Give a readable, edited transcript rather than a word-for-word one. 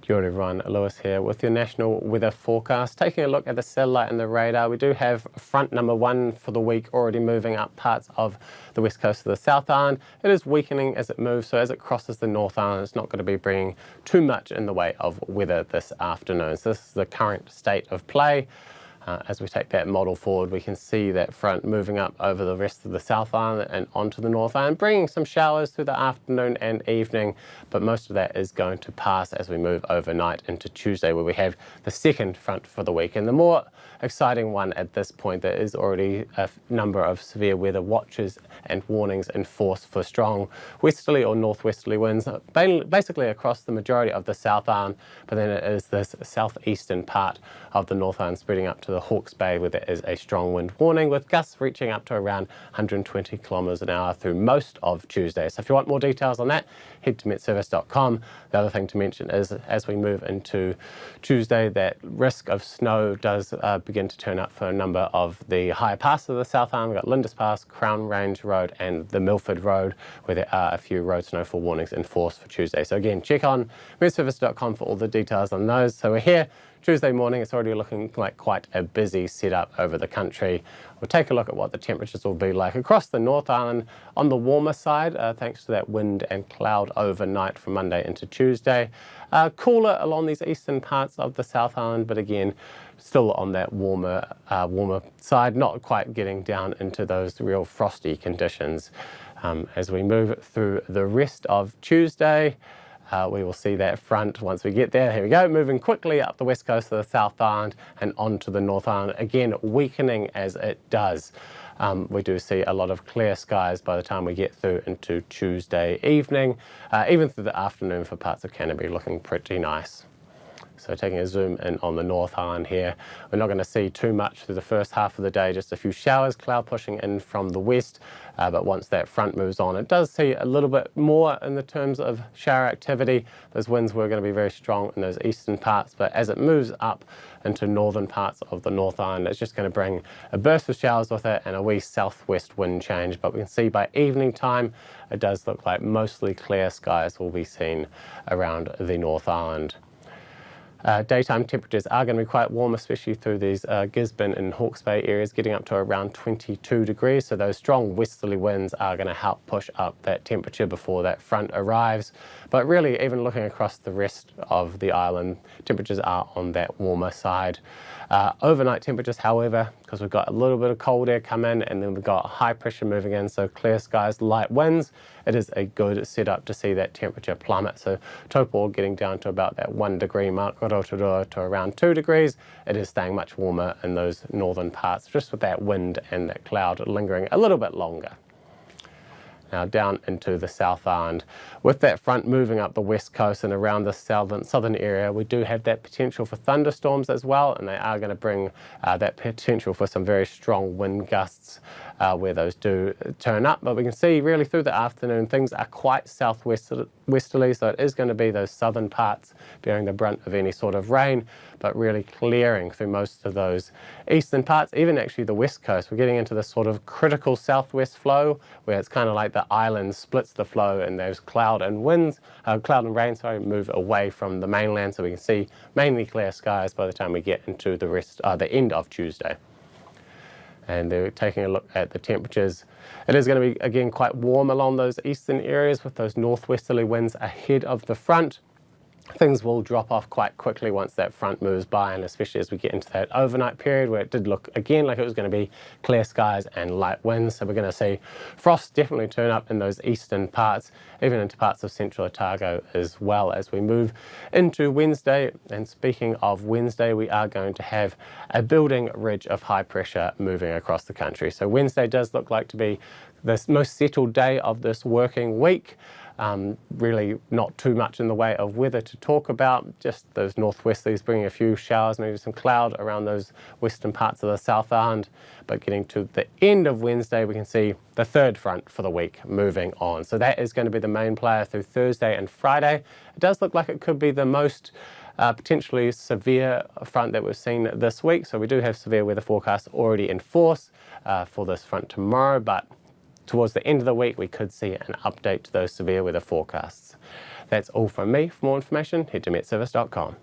Kia ora everyone, Lewis here with your national weather forecast. Taking a look at the satellite and the radar, we do have front number 1 for the week already moving up parts of the west coast of the South Island. It is weakening as it moves, so as it crosses the North Island, it's not going to be bringing too much in the way of weather this afternoon. So this is the current state of play. As we take that model forward, we can see that front moving up over the rest of the South Island and onto the North Island, bringing some showers through the afternoon and evening, but most of that is going to pass as we move overnight into Tuesday, where we have the second front for the week. And the more exciting one at this point, there is already a number of severe weather watches and warnings in force for strong westerly or northwesterly winds, basically across the majority of the South Island, but then it is this southeastern part of the North Island spreading up to the Hawke's Bay, where there is a strong wind warning with gusts reaching up to around 120 kilometres an hour through most of Tuesday. So if you want more details on that, head to metservice.com. The other thing to mention is as we move into Tuesday, that risk of snow does begin to turn up for a number of the higher passes of the South Island. We've got Lindis Pass, Crown Range Road and the Milford Road, where there are a few road snowfall warnings in force for Tuesday. So again, check on metservice.com for all the details on those. So we're here Tuesday morning. It's already looking like quite a busy setup over the country. We'll take a look at what the temperatures will be like across the North Island on the warmer side, thanks to that wind and cloud overnight from Monday into Tuesday. Cooler along these eastern parts of the South Island, but again, still on that warmer side, not quite getting down into those real frosty conditions. As we move through the rest of Tuesday, we will see that front once we get there. Here we go, moving quickly up the west coast of the South Island and onto the North Island, again weakening as it does. We do see a lot of clear skies by the time we get through into Tuesday evening, even through the afternoon for parts of Canterbury, looking pretty nice. So taking a zoom in on the North Island here, we're not going to see too much through the first half of the day, just a few showers, cloud pushing in from the west, but once that front moves on, it does see a little bit more in the terms of shower activity. Those winds were going to be very strong in those eastern parts, but as it moves up into northern parts of the North Island, it's just going to bring a burst of showers with it and a wee southwest wind change. But we can see by evening time, it does look like mostly clear skies will be seen around the North Island. Daytime temperatures are going to be quite warm, especially through these Gisborne and Hawke's Bay areas, getting up to around 22 degrees. So those strong westerly winds are going to help push up that temperature before that front arrives. But really, even looking across the rest of the island, temperatures are on that warmer side. Overnight temperatures, however, because we've got a little bit of cold air come in and then we've got high pressure moving in, so clear skies, light winds, it is a good setup to see that temperature plummet. So Taupo getting down to about that 1 degree mark, Rotorua to around 2 degrees. It is staying much warmer in those northern parts, just with that wind and that cloud lingering a little bit longer. Now down into the South Island, with that front moving up the west coast and around the southern area, we do have that potential for thunderstorms as well, and they are going to bring that potential for some very strong wind gusts where those do turn up. But we can see really through the afternoon things are quite southwesterly, so it is going to be those southern parts bearing the brunt of any sort of rain, but really clearing through most of those eastern parts, even actually the west coast. We're getting into this sort of critical southwest flow where it's kind of like the island splits the flow and those cloud and rain move away from the mainland, so we can see mainly clear skies by the time we get into the end of Tuesday. And they're taking a look at the temperatures. It is going to be, again, quite warm along those eastern areas with those northwesterly winds ahead of the front. Things will drop off quite quickly once that front moves by, and especially as we get into that overnight period where it did look again like it was going to be clear skies and light winds. So we're going to see frost definitely turn up in those eastern parts, even into parts of central Otago as well as we move into Wednesday. And speaking of Wednesday, we are going to have a building ridge of high pressure moving across the country. So Wednesday does look like to be the most settled day of this working week. Really not too much in the way of weather to talk about, just those northwesterlies bringing a few showers, maybe some cloud around those western parts of the South Island. But getting to the end of Wednesday, we can see the third front for the week moving on. So that is going to be the main player through Thursday and Friday. It does look like it could be the most potentially severe front that we've seen this week. So we do have severe weather forecasts already in force for this front tomorrow, but towards the end of the week, we could see an update to those severe weather forecasts. That's all from me. For more information, head to metservice.com.